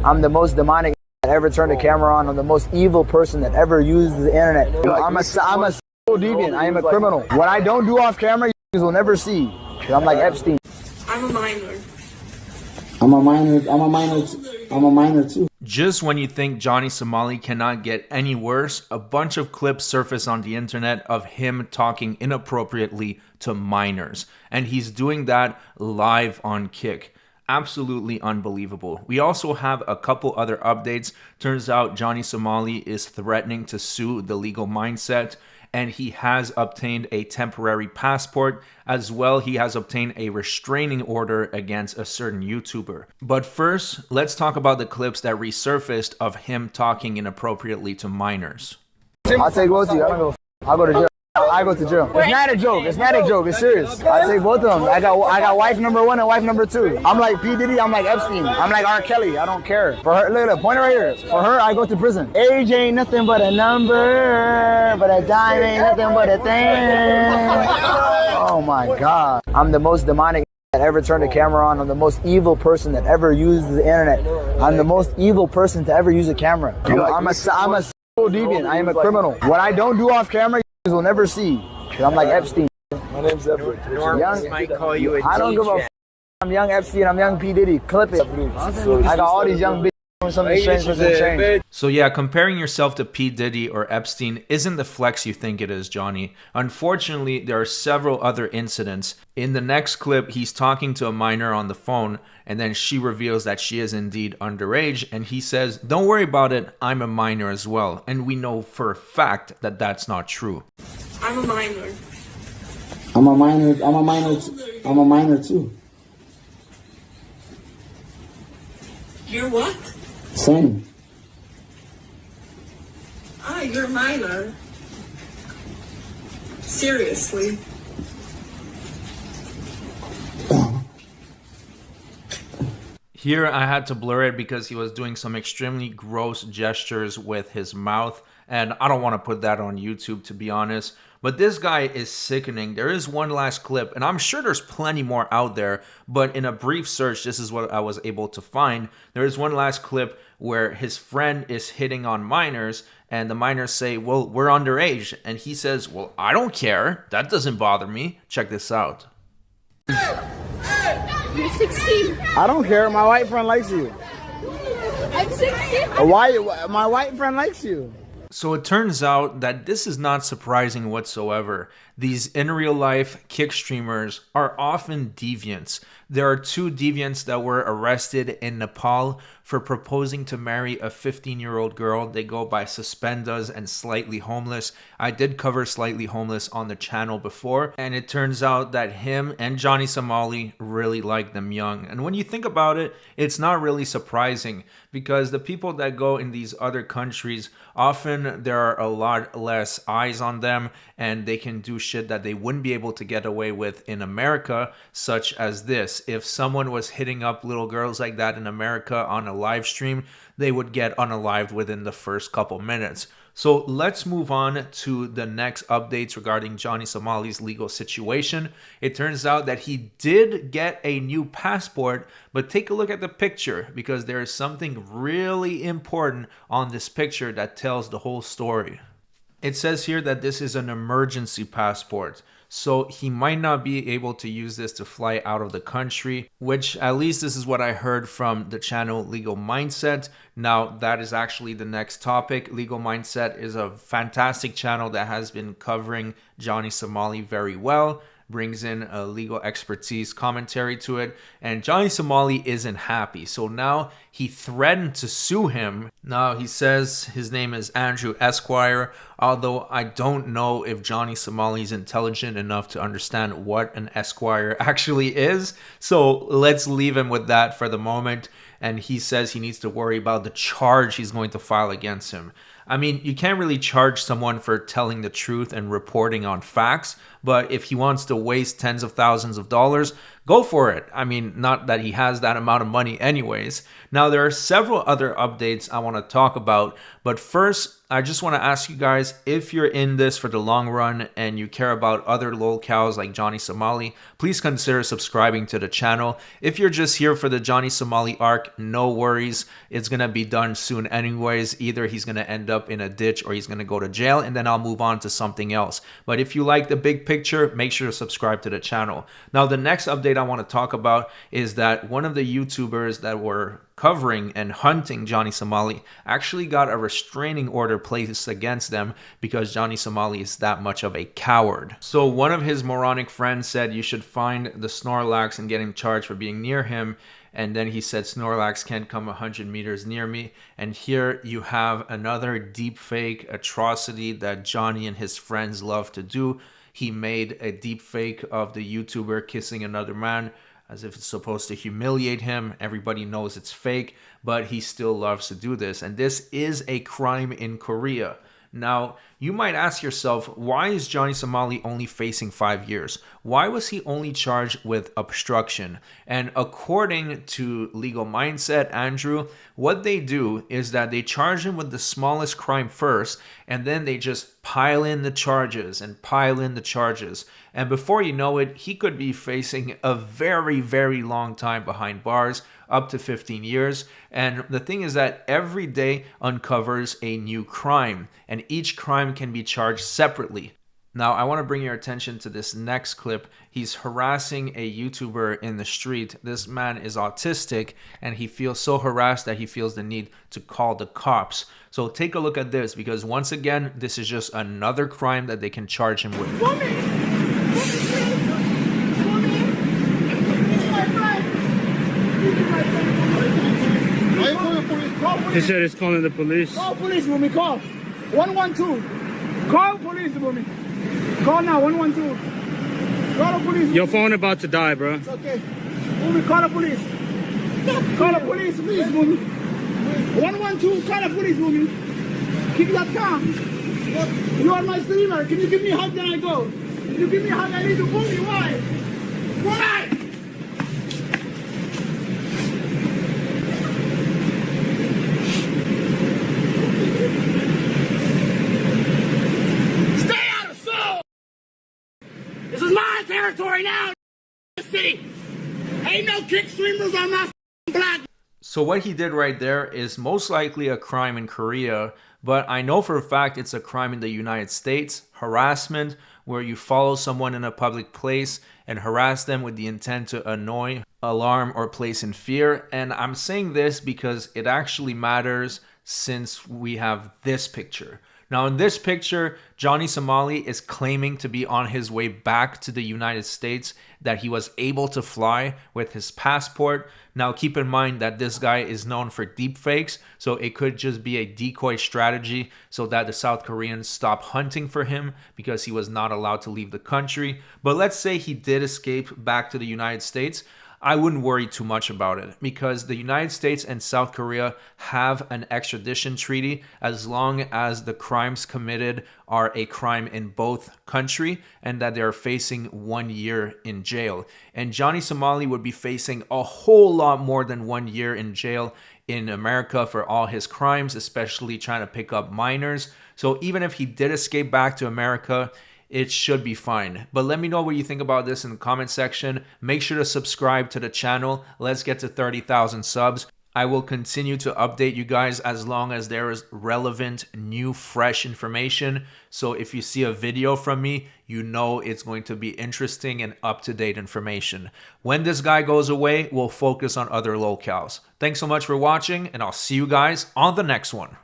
I'm the most demonic that ever turned a camera on. I'm the most evil person that ever used the internet. I'm a deviant. I am a criminal. What I don't do off camera, you will never see. I'm like Epstein. I'm a minor. I'm a minor too. Just when you think Johnny Somali cannot get any worse, a bunch of clips surface on the internet of him talking inappropriately to minors. And he's doing that live on Kick. Absolutely unbelievable. We also have a couple other updates. Turns out Johnny Somali is threatening to sue the Legal Mindset, and he has obtained a temporary passport. As well, he has obtained a restraining order against a certain YouTuber. But first, let's talk about the clips that resurfaced of him talking inappropriately to minors. I'll take both of you. I don't go. I'll go to jail. I go to jail. It's not a joke. It's not a joke. It's serious. I take both of them. I got wife number 1 and wife number 2. I'm like P. Diddy. I'm like Epstein. I'm like R. Kelly. I don't care. For her, look, point it right here. For her, I go to prison. Age ain't nothing but a number, but a dime ain't nothing but a thing. Oh my God. I'm the most demonic that ever turned a camera on. I'm the most evil person that ever used the internet. I'm the most evil person to ever use a camera. I'm a deviant. I am a criminal. What I don't do off camera, you will never see. I'm like Epstein. My name's Edward. Young, might call you a I don't give a f. I'm young Epstein. I'm young P. Diddy. Clip it. I got all these young bitches doing something strange for some change. So yeah, comparing yourself to P. Diddy or Epstein isn't the flex you think it is, Johnny. Unfortunately, there are several other incidents. In the next clip, he's talking to a minor on the phone, and then she reveals that she is indeed underage, and he says, "Don't worry about it, I'm a minor as well." And we know for a fact that that's not true. I'm a minor. I'm a minor too. You're what? Same. You're a minor. Seriously. Here I had to blur it because he was doing some extremely gross gestures with his mouth, and I don't want to put that on YouTube, to be honest. But this guy is sickening. There is one last clip, and I'm sure there's plenty more out there, but in a brief search, this is what I was able to find. There is one last clip where his friend is hitting on minors, and the minors say, "Well, we're underage," and he says, "Well, I don't care. That doesn't bother me." Check this out. You're 16. I don't care. My white friend likes you. I'm 16. My white friend likes you. So it turns out that this is not surprising whatsoever. These in real life Kick streamers are often deviants. There are 2 deviants that were arrested in Nepal for proposing to marry a 15-year-old girl. They go by Suspendas and Slightly Homeless. I did cover Slightly Homeless on the channel before, and it turns out that him and Johnny Somali really like them young. And when you think about it, it's not really surprising because the people that go in these other countries, often there are a lot less eyes on them and they can do shit that they wouldn't be able to get away with in America, such as this. If someone was hitting up little girls like that in America on a live stream, they would get unalived within the first couple minutes. So let's move on to the next updates regarding Johnny Somali's legal situation. It turns out that he did get a new passport, but take a look at the picture because there is something really important on this picture that tells the whole story. It says here that this is an emergency passport. So he might not be able to use this to fly out of the country, which at least this is what I heard from the channel Legal Mindset. Now that is actually the next topic. Legal Mindset is a fantastic channel that has been covering Johnny Somali very well, brings in a legal expertise commentary to it, and Johnny Somali isn't happy. So now he threatened to sue him. Now he says his name is Andrew Esquire, although I don't know if Johnny Somali is intelligent enough to understand what an Esquire actually is. So let's leave him with that for the moment. And he says he needs to worry about the charge he's going to file against him. I mean, you can't really charge someone for telling the truth and reporting on facts, but if he wants to waste tens of thousands of dollars, go for it. I mean, not that he has that amount of money anyways. Now, there are several other updates I want to talk about, but first, I just want to ask you guys, if you're in this for the long run and you care about other lolcows like Johnny Somali, please consider subscribing to the channel. If you're just here for the Johnny Somali arc, no worries. It's going to be done soon anyways. Either he's going to end up in a ditch or he's going to go to jail, and then I'll move on to something else. But if you like the big picture, make sure to subscribe to the channel. Now, the next update I want to talk about is that one of the YouTubers that were covering and hunting Johnny Somali actually got a restraining order placed against them because Johnny Somali is that much of a coward. So one of his moronic friends said you should find the Snorlax and get him charged for being near him. And then he said, Snorlax can't come 100 meters near me. And here you have another deepfake atrocity that Johnny and his friends love to do. He made a deepfake of the YouTuber kissing another man, as if it's supposed to humiliate him. Everybody knows it's fake, but he still loves to do this. And this is a crime in Korea. Now, you might ask yourself, why is Johnny Somali only facing 5 years? Why was he only charged with obstruction? And according to Legal Mindset, Andrew, what they do is that they charge him with the smallest crime first, and then they just pile in the charges and pile in the charges. And before you know it, he could be facing a very, very long time behind bars, up to 15 years. And the thing is that every day uncovers a new crime, and each crime can be charged separately. Now, I want to bring your attention to this next clip. He's harassing a YouTuber in the street. This man is autistic, and he feels so harassed that he feels the need to call the cops. So take a look at this, because once again, this is just another crime that they can charge him with. He said he's calling the police. Call police, mommy, call. 112. Call police, mommy. Call now, 112. Call the police. Your phone about to die, bro. It's okay. Mommy, call the police. Call the police, please, mommy. 112, call the police, mommy. Keep that calm. You are my streamer. Can you give me a hug, then I go? Can you give me a hug? I need to move you. Why? Why? Territory now, city. Ain't no kick streamers on my block. So what he did right there is most likely a crime in Korea, but I know for a fact it's a crime in the United States. Harassment, where you follow someone in a public place and harass them with the intent to annoy, alarm, or place in fear. And I'm saying this because it actually matters since we have this picture. Now, in this picture, Johnny Somali is claiming to be on his way back to the United States, that he was able to fly with his passport. Now, keep in mind that this guy is known for deepfakes, so it could just be a decoy strategy so that the South Koreans stop hunting for him because he was not allowed to leave the country. But let's say he did escape back to the United States. I wouldn't worry too much about it because the United States and South Korea have an extradition treaty as long as the crimes committed are a crime in both countries and that they're facing 1 year in jail. And Johnny Somali would be facing a whole lot more than 1 year in jail in America for all his crimes, especially trying to pick up minors. So even if he did escape back to America, it should be fine. But let me know what you think about this in the comment section. Make sure to subscribe to the channel. Let's get to 30,000 subs. I will continue to update you guys as long as there is relevant, new, fresh information. So if you see a video from me, you know it's going to be interesting and up-to-date information. When this guy goes away, we'll focus on other locales. Thanks so much for watching, and I'll see you guys on the next one.